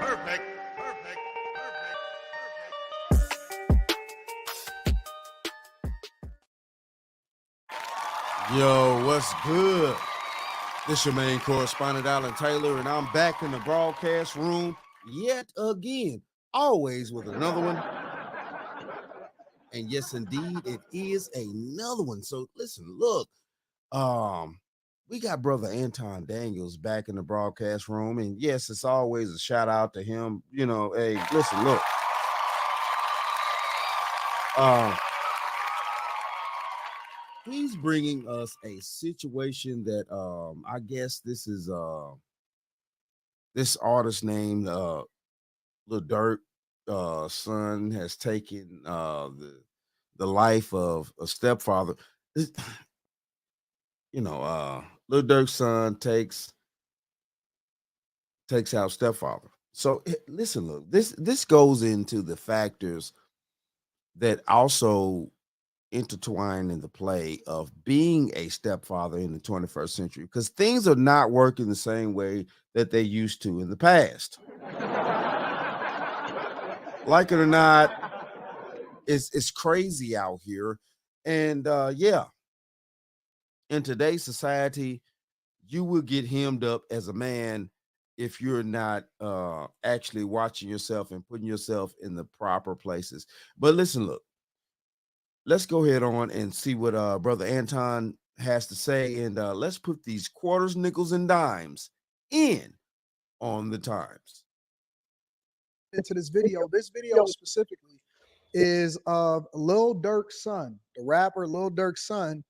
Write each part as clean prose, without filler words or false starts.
Perfect. Yo, what's good? This your main correspondent, Alan Taylor, and I'm back in the broadcast room yet again, always with another one. And yes, indeed, it is another one. So listen, look, we got brother Anton Daniels back in the broadcast room, and yes, it's always a shout out to him. You know, hey, listen, look. He's bringing us a situation that I guess this is this artist named Lil Durk son has taken the life of a stepfather. You know, Lil Durk's son takes out stepfather. So listen, look, this goes into the factors that also intertwine in the play of being a stepfather in the 21st century, because things are not working the same way that they used to in the past. Like it or not, it's crazy out here. And yeah, in today's society, you will get hemmed up as a man if you're not actually watching yourself and putting yourself in the proper places. But listen, look, let's go ahead on and see what brother Anton has to say, and let's put these quarters, nickels, and dimes in on the times. Into this video specifically is of Lil Durk's son, the rapper Lil Durk's son,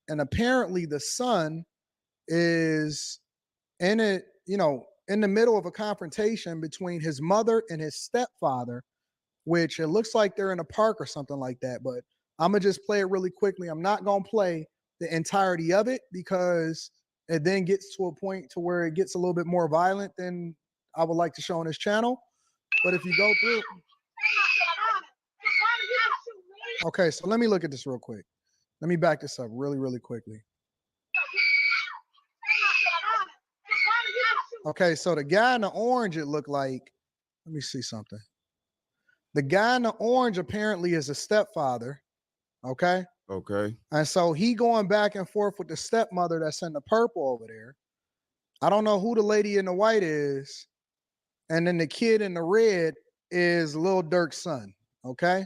and apparently the son is in it, in the middle of a confrontation between his mother and his stepfather, which it looks like they're in a park or something like that. But I'm gonna just play it really quickly. I'm not gonna play the entirety of it because it then gets to a point to where it gets a little bit more violent than I would like to show on this channel. But if you go through, okay, so let me look at this real quick. Let me back this up really, really quickly. Okay, so the guy in the orange, it looked like, let me see something. The guy in the orange apparently is a stepfather, okay? Okay. And so he going back and forth with the stepmother that's in the purple over there. I don't know who the lady in the white is. And then the kid in the red is Lil Durk's son, okay?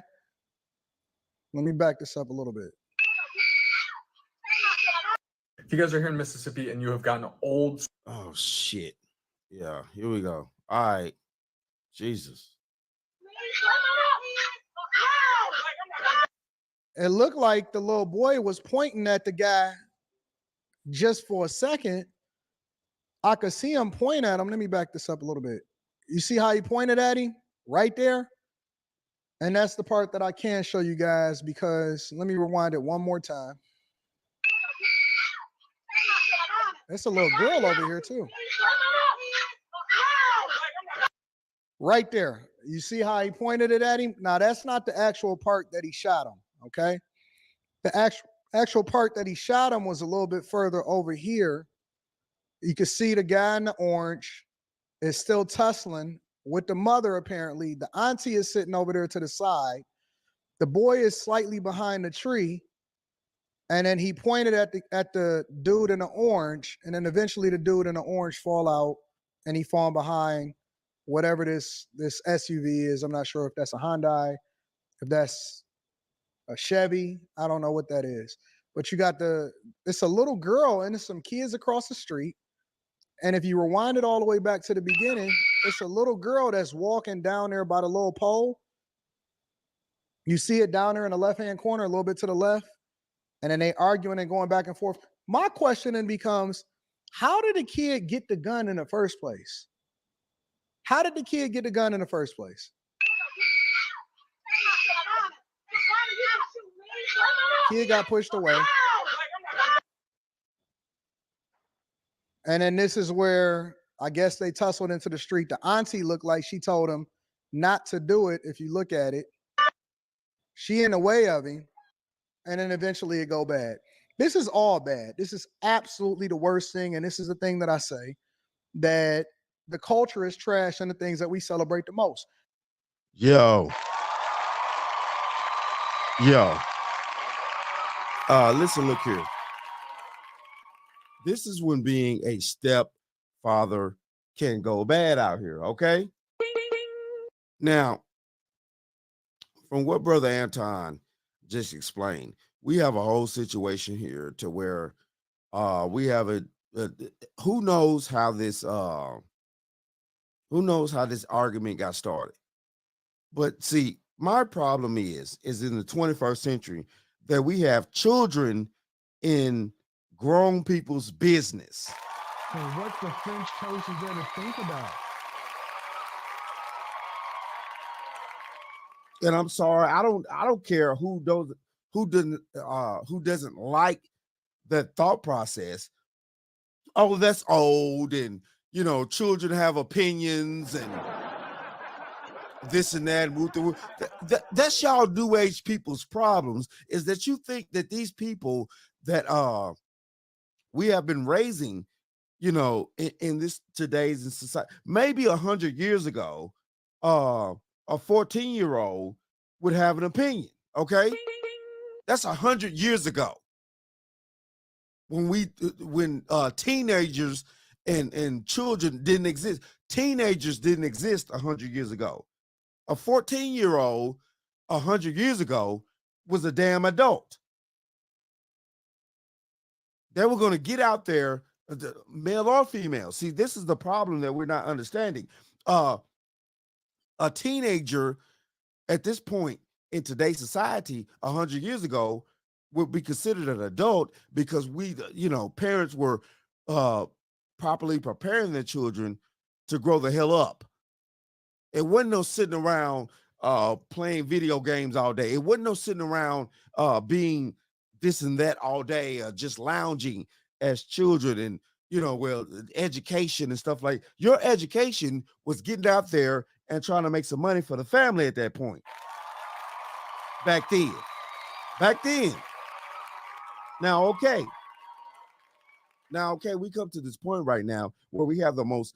Let me back this up a little bit. If you guys are here in Mississippi and you have gotten old. Oh, shit. Yeah, here we go. All right. Jesus. It looked like the little boy was pointing at the guy just for a second. I could see him point at him. Let me back this up a little bit. You see how he pointed at him right there? And that's the part that I can show you guys, because let me rewind it one more time. There's a little girl over here too. Right there. You see how he pointed it at him? Now, that's not the actual part that he shot him, okay? The actual part that he shot him was a little bit further over here. You can see the guy in the orange is still tussling with the mother, apparently. The auntie is sitting over there to the side. The boy is slightly behind the tree. And then he pointed at the dude in the orange, and then eventually the dude in the orange fall out, and he fall behind whatever this SUV is. I'm not sure if that's a Hyundai, if that's a Chevy. I don't know what that is. But you got it's a little girl and there's some kids across the street. And if you rewind it all the way back to the beginning, it's a little girl that's walking down there by the little pole. You see it down there in the left-hand corner, a little bit to the left. And then they arguing and going back and forth. My question then becomes, how did the kid get the gun in the first place? How did the kid get the gun in the first place? Kid got pushed away. And then this is where I guess they tussled into the street. The auntie looked like she told him not to do it. If you look at it, she in the way of him. And then eventually it go bad. This is all bad. This is absolutely the worst thing. And this is the thing that I say, that the culture is trash and the things that we celebrate the most. Yo, yo. Listen, look here. This is when being a stepfather can go bad out here, okay? Now, from what Brother Anton just explained, we have a whole situation here to where we have a who knows how this argument got started. But see, my problem is in the 21st century that we have children in grown people's business. So what the French coach is there to think about? And I'm sorry, I don't care who doesn't like that thought process. Oh, that's old, and children have opinions and this and that. That's y'all new age people's problems, is that you think that these people that we have been raising, in this today's in society, maybe 100 years ago, a 14-year-old would have an opinion. Okay, that's 100 years ago when teenagers and children didn't exist. Teenagers didn't exist 100 years ago. A 14-year-old 100 years ago was a damn adult. They were going to get out there, male or female. See, this is the problem that we're not understanding. A teenager at this point in today's society 100 years ago would be considered an adult, because parents were properly preparing their children to grow the hell up. It wasn't no sitting around playing video games all day. It wasn't no sitting around being this and that all day, just lounging as children, and education and stuff. Like, your education was getting out there and trying to make some money for the family at that point. Back then. Now, okay, we come to this point right now where we have the most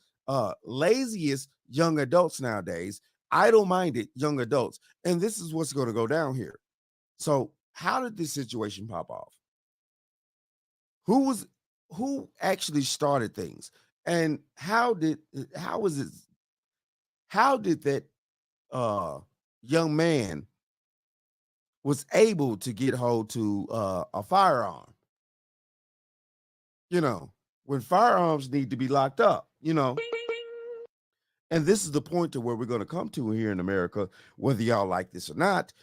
laziest young adults nowadays, idle-minded young adults, and this is what's going to go down here. So, how did this situation pop off? Who actually started things, and how did that young man was able to get hold to a firearm? When firearms need to be locked up, And this is the point to where we're going to come to here in America, whether y'all like this or not.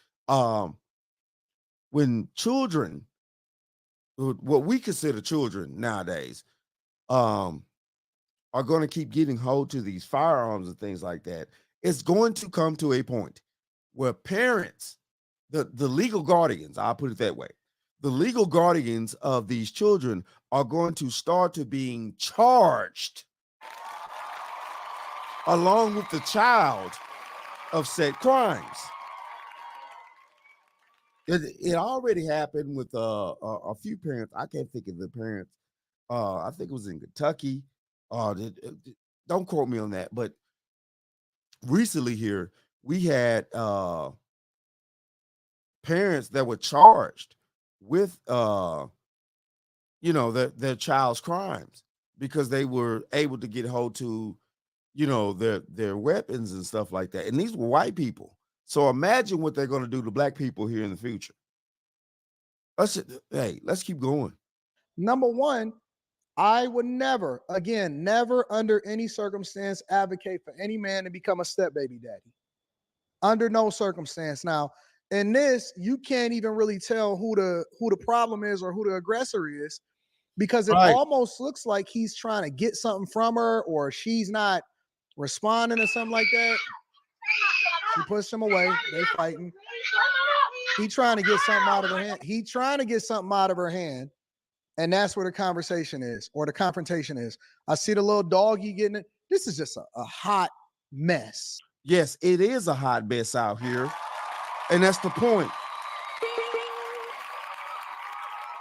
When children, what we consider children nowadays, are going to keep getting hold to these firearms and things like that, it's going to come to a point where parents, the legal guardians, I'll put it that way, the legal guardians of these children are going to start to being charged along with the child of said crimes. It already happened with a few parents. I can't think of the parents. I think it was in Kentucky. Don't quote me on that. But recently here, we had parents that were charged with their child's crimes, because they were able to get hold to their weapons and stuff like that. And these were white people. So imagine what they're going to do to black people here in the future. Let's keep going. Number one, I would never under any circumstance advocate for any man to become a step baby daddy. Under no circumstance. Now, in this, you can't even really tell who the problem is or who the aggressor is, because it almost looks like he's trying to get something from her, or she's not responding or something like that. She pushed him away. They fighting. He trying to get something out of her hand. And that's where the conversation is, or the confrontation is. I see the little doggy getting it. This is just a hot mess. Yes, it is a hot mess out here. And that's the point.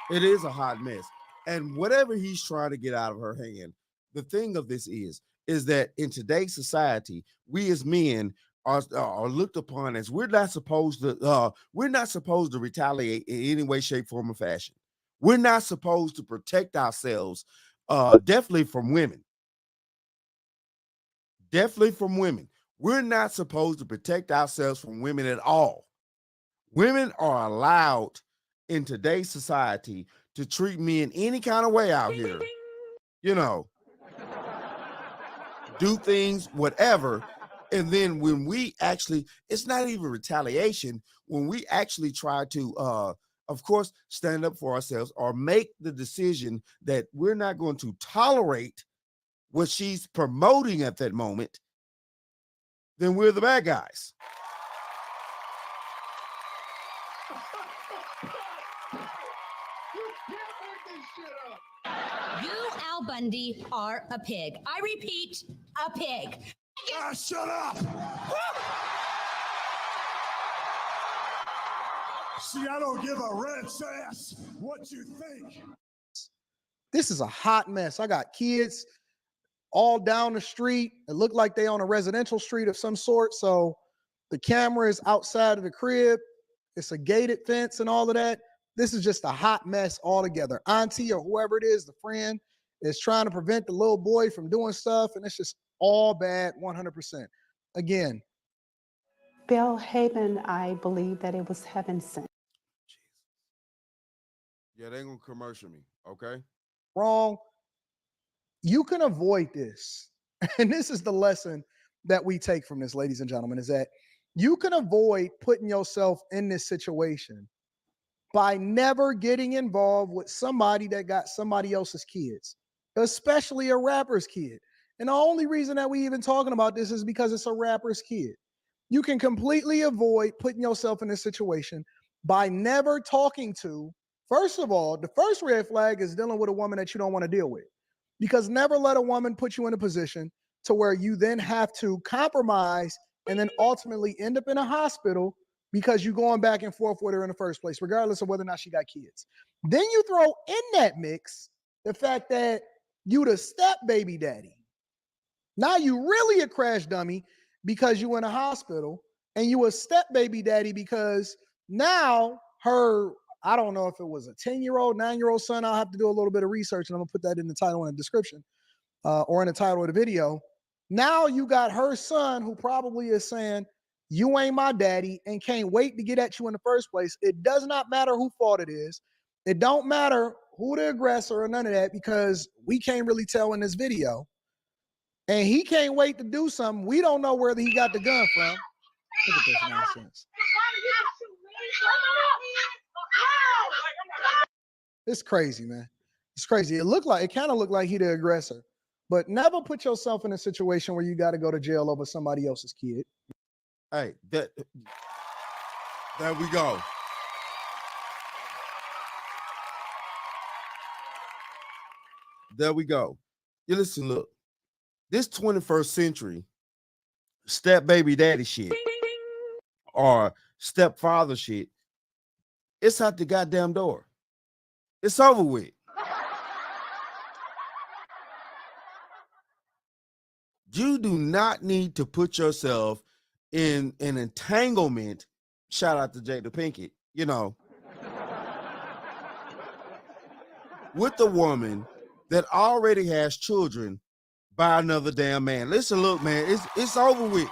It is a hot mess. And whatever he's trying to get out of her hand, the thing of this is is that in today's society, we as men are looked upon as we're not supposed to retaliate in any way, shape, form, or fashion. We're not supposed to protect ourselves, definitely from women. Definitely from women. We're not supposed to protect ourselves from women at all. Women are allowed in today's society to treat men any kind of way out here, you know, do things, whatever. And then when we actually, it's not even retaliation. When we actually try to, of course, stand up for ourselves or make the decision that we're not going to tolerate what she's promoting at that moment, then we're the bad guys. You, Al Bundy, are a pig. I repeat, a pig. Ah, shut up! See, I don't give a rat's ass what you think. This is a hot mess. I got kids all down the street. It looked like they on a residential street of some sort. So the camera is outside of the crib. It's a gated fence and all of that. This is just a hot mess altogether. Auntie or whoever it is, the friend, is trying to prevent the little boy from doing stuff. And it's just all bad 100%. Again, Bill Haven, I believe that it was heaven sent. Yeah, they ain't gonna commercial me, okay? wrong. You can avoid this. And this is the lesson that we take from this, ladies and gentlemen, is that you can avoid putting yourself in this situation by never getting involved with somebody that got somebody else's kids, especially a rapper's kid. And the only reason that we even talking about this is because it's a rapper's kid. You can completely avoid putting yourself in this situation by never talking to, first of all, the first red flag is dealing with a woman that you don't want to deal with. Because never let a woman put you in a position to where you then have to compromise and then ultimately end up in a hospital because you're going back and forth with her in the first place, regardless of whether or not she got kids. Then you throw in that mix the fact that you the step baby daddy. Now you really a crash dummy because you in a hospital, and you a step baby daddy because now her, I don't know if it was a 10-year-old, 9-year-old son. I'll have to do a little bit of research, and I'm gonna put that in the title and the description, or in the title of the video. Now you got her son who probably is saying, you ain't my daddy, and can't wait to get at you in the first place. It does not matter who fault it is. It don't matter who the aggressor or none of that, because we can't really tell in this video. And he can't wait to do something. We don't know where he got the gun from. Look at this nonsense. It's crazy, man. It's crazy. It kind of looked like he the aggressor. But never put yourself in a situation where you got to go to jail over somebody else's kid. Hey, there we go. There we go. You listen, look, this 21st century step baby daddy shit or stepfather shit, it's out the goddamn door. It's over with. You do not need to put yourself in an entanglement. Shout out to Jada Pinkett, with the woman that already has children by another damn man. Listen, look, man, it's over with.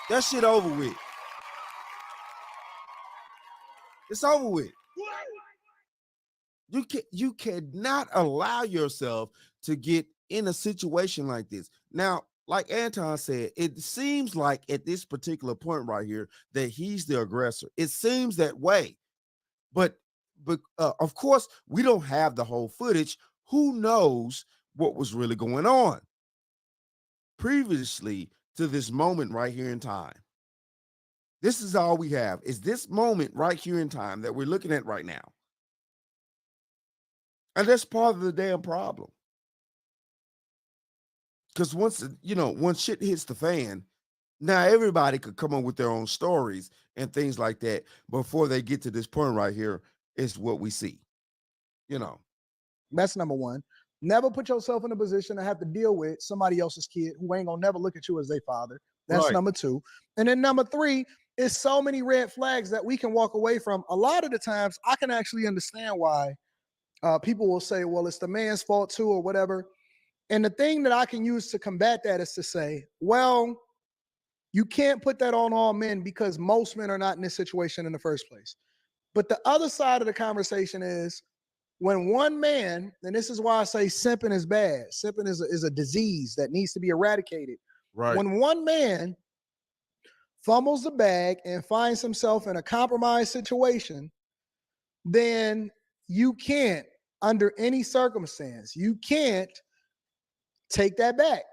That shit over with. It's over with. You cannot allow yourself to get in a situation like this. Now, like Anton said, it seems like at this particular point right here that he's the aggressor. It seems that way. But of course, we don't have the whole footage. Who knows what was really going on previously to this moment right here in time? This is all we have, is this moment right here in time that we're looking at right now. And that's part of the damn problem. Because once shit hits the fan, now everybody could come up with their own stories and things like that. Before they get to this point right here, is what we see. That's number one. Never put yourself in a position to have to deal with somebody else's kid who ain't gonna never look at you as their father. That's Right. number 2. And then number 3 is so many red flags that we can walk away from. A lot of the times, I can actually understand why people will say, well, it's the man's fault too, or whatever. And the thing that I can use to combat that is to say, well, you can't put that on all men because most men are not in this situation in the first place. But the other side of the conversation is when one man, and this is why I say simping is bad. Simping is a disease that needs to be eradicated. Right. When one man fumbles the bag and finds himself in a compromised situation, then you can't, under any circumstance, you can't take that back.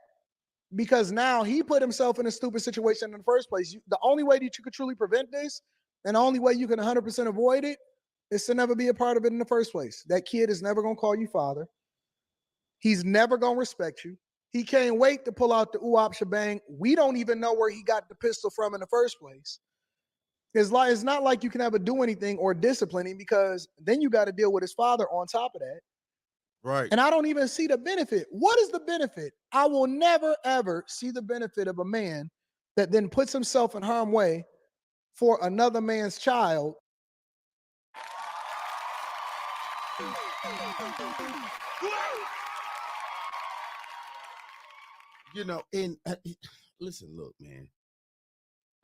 Because now he put himself in a stupid situation in the first place. The only way that you could truly prevent this, and the only way you can 100% avoid it, is to never be a part of it in the first place. That kid is never going to call you father. He's never going to respect you. He can't wait to pull out the ooh-op shebang. We don't even know where he got the pistol from in the first place. It's not like you can ever do anything or discipline him, because then you got to deal with his father on top of that. Right. And I don't even see the benefit. What is the benefit? I will never, ever see the benefit of a man that then puts himself in harm's way for another man's child. You know, and listen, look, man.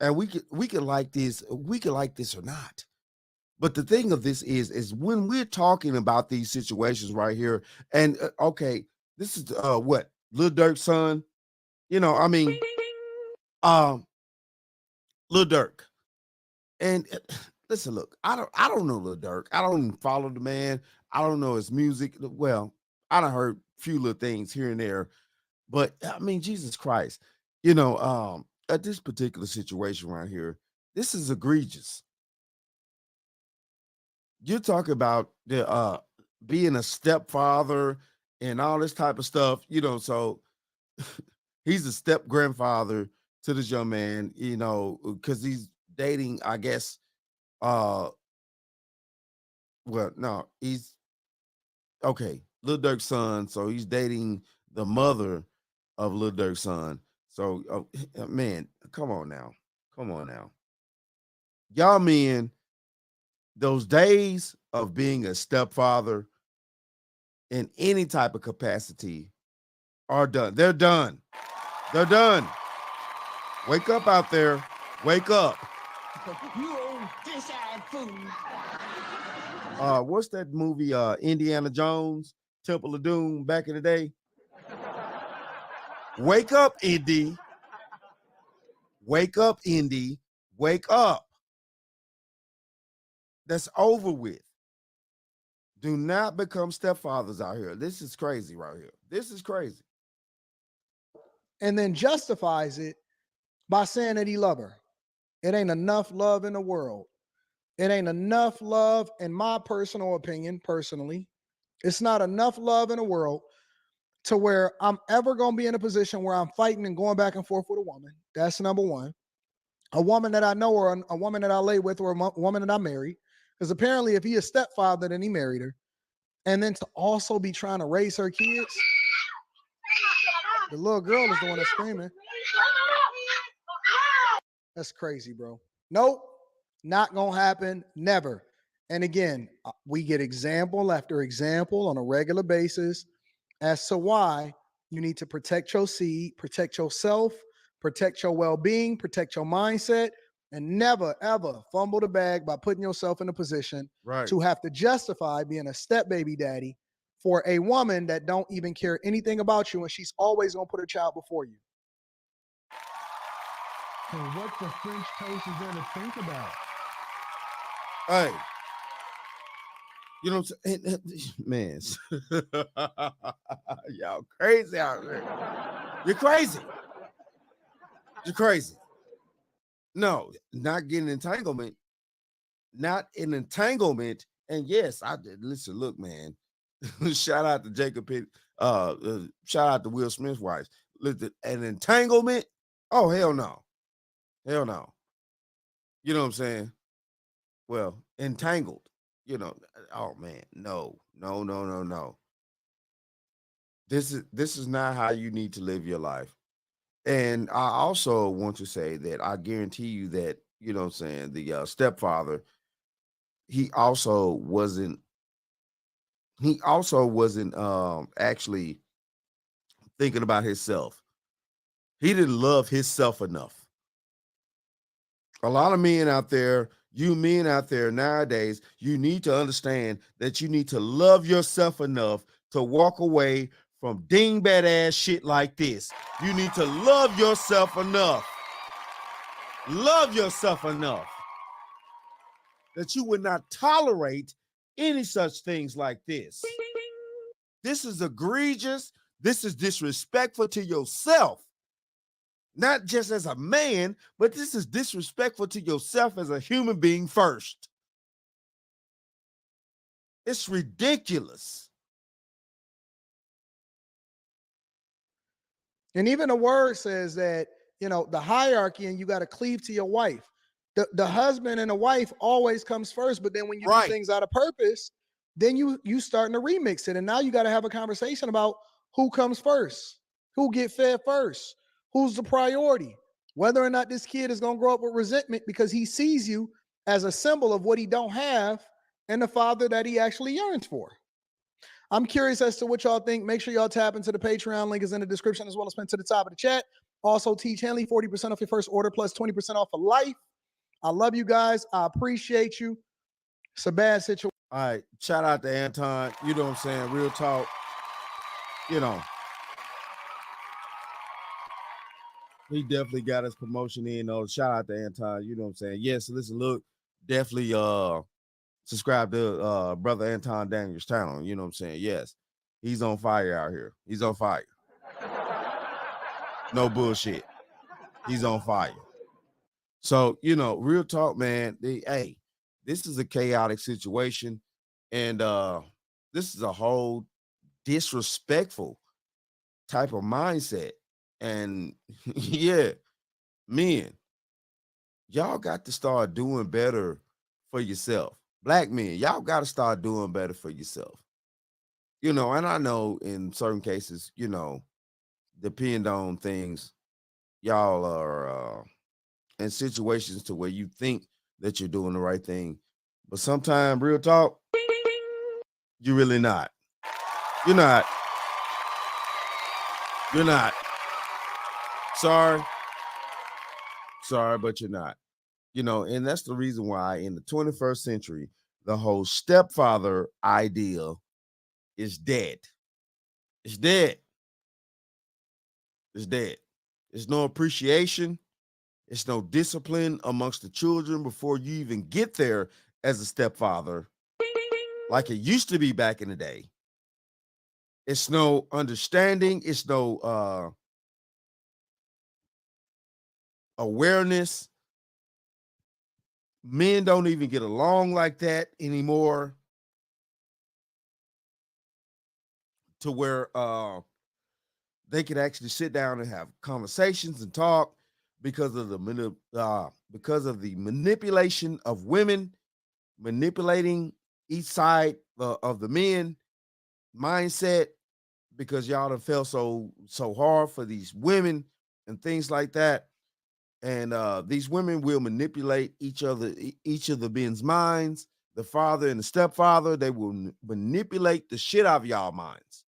And we could like this, or not. But the thing of this is when we're talking about these situations right here, and okay, this is what Lil Durk's son. You know, I mean, Lil Durk. And listen, look, I don't know Lil Durk. I don't even follow the man. I don't know his music. Well, I done heard a few little things here and there, but I mean, Jesus Christ, you know, at this particular situation right here, this is egregious. You're talking about the being a stepfather and all this type of stuff, you know. So he's a step grandfather to this young man, you know, because he's dating, I guess. Well, no, he's okay. Lil Durk's son, so he's dating the mother of Lil Durk's son. So, man, come on now, y'all men. Those days of being a stepfather in any type of capacity are done. They're done. They're done. Wake up out there. Wake up. You old fish-eyed fool. What's that movie? Indiana Jones, Temple of Doom, back in the day. Wake up, Indy. Wake up, Indy. Wake up. That's over with. Do not become stepfathers out here. This is crazy right here. This is crazy. And then justifies it by saying that he love her. It ain't enough love in the world. It ain't enough love, in my personal opinion, personally. It's not enough love in the world to where I'm ever going to be in a position where I'm fighting and going back and forth with a woman. That's number one. A woman that I know, or a woman that I lay with, or a woman that I married. Because apparently if he a stepfather, then he married her. And then to also be trying to raise her kids. The little girl is the one that's screaming. That's crazy, bro. Nope, not going to happen. Never. And again, we get example after example on a regular basis as to why you need to protect your seed, protect yourself, protect your well-being, protect your mindset, and never, ever fumble the bag by putting yourself in a position Right. to have to justify being a step baby daddy for a woman that don't even care anything about you, and she's always going to put her child before you. So what the French toast is there to think about? Hey. You know what I'm saying? Man, y'all crazy out there. You're crazy. You're crazy. No, not getting entanglement. Not an entanglement. And yes, I did. Listen, look, man. Shout out to Jacob Pitt. Shout out to Will Smith's wife. Listen, an entanglement. Oh, hell no. Hell no. You know what I'm saying? Well, entangled. You know, oh man, no. This is not how you need to live your life. And I also want to say that I guarantee you that, you know what I'm saying, the stepfather, he also wasn't actually thinking about himself. He didn't love himself enough. A lot of men out there, you men out there nowadays, you need to understand that you need to love yourself enough to walk away from dingbat ass shit like this. You need to love yourself enough. Love yourself enough that you would not tolerate any such things like this. This is egregious. This is disrespectful to yourself. Not just as a man, but this is disrespectful to yourself as a human being first. It's ridiculous. And even the word says that, the hierarchy, and you got to cleave to your wife. The husband and the wife always comes first, but then when you do Right. things out of purpose, then you starting to remix it. And now you got to have a conversation about who comes first, who get fed first, who's the priority, whether or not this kid is going to grow up with resentment because he sees you as a symbol of what he don't have and the father that he actually yearns for. I'm curious as to what y'all think. Make sure y'all tap into the Patreon. Link is in the description as well as pinned to the top of the chat. Also, Teach Henley, 40% off your first order plus 20% off for life. I love you guys. I appreciate you. It's a bad situation. All right. Shout out to Anton. You know what I'm saying? Real talk. You know, he definitely got his promotion in. Though. Shout out to Anton. You know what I'm saying? Yes, listen, look, definitely subscribe to brother Anton Daniels' channel. You know what I'm saying? Yes, he's on fire out here. He's on fire. No bullshit. He's on fire. So, real talk, man. Hey, this is a chaotic situation, and this is a whole disrespectful type of mindset. And yeah, men, y'all got to start doing better for yourself. Black men, y'all got to start doing better for yourself. And I know in certain cases, depend on things, y'all are in situations to where you think that you're doing the right thing. But sometimes, real talk, you're really not. You're not. You're not. Sorry. Sorry, but you're not. And that's the reason why in the 21st century, the whole stepfather idea is dead. It's dead. It's dead. There's no appreciation. It's no discipline amongst the children before you even get there as a stepfather, like it used to be back in the day. It's no understanding. It's no awareness. Men don't even get along like that anymore, to where they could actually sit down and have conversations and talk because of the manipulation of women, manipulating each side of the men mindset, because y'all done felt so hard for these women and things like that. And these women will manipulate each of the men's minds. The father and the stepfather, they will manipulate the shit out of y'all minds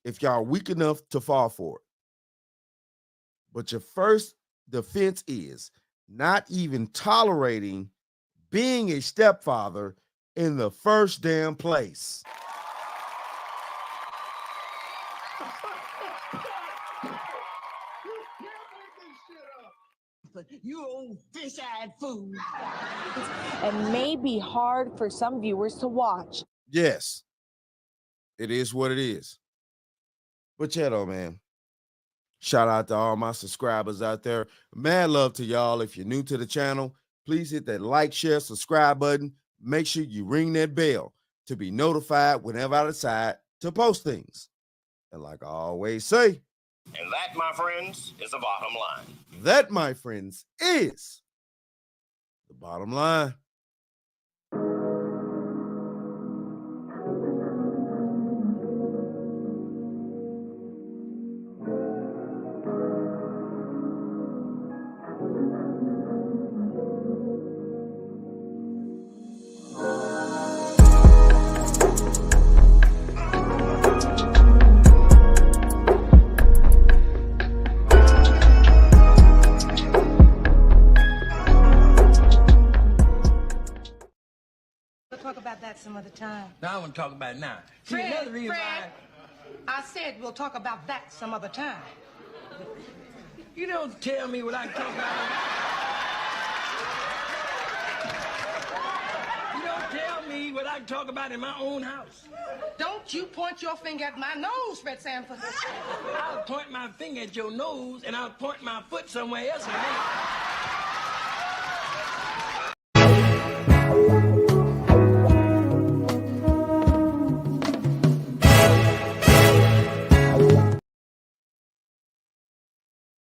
if y'all weak enough to fall for it. But your first defense is not even tolerating being a stepfather in the first damn place. You old fish-eyed fool. And may be hard for some viewers to watch. Yes, it is what it is. But yeah, though, man, shout out to all my subscribers out there. Mad love to y'all. If you're new to the channel, please hit that like, share, subscribe button. Make sure you ring that bell to be notified whenever I decide to post things. And like I always say, and that, my friends, is the bottom line. That, my friends, is the bottom line. that some other time. No, I want to talk about it now. See, Fred, another reason Fred, I said we'll talk about that some other time. You don't tell me what I can talk about. You don't tell me what I can talk about in my own house. Don't you point your finger at my nose, Fred Sanford. I'll point my finger at your nose, and I'll point my foot somewhere else in a minute.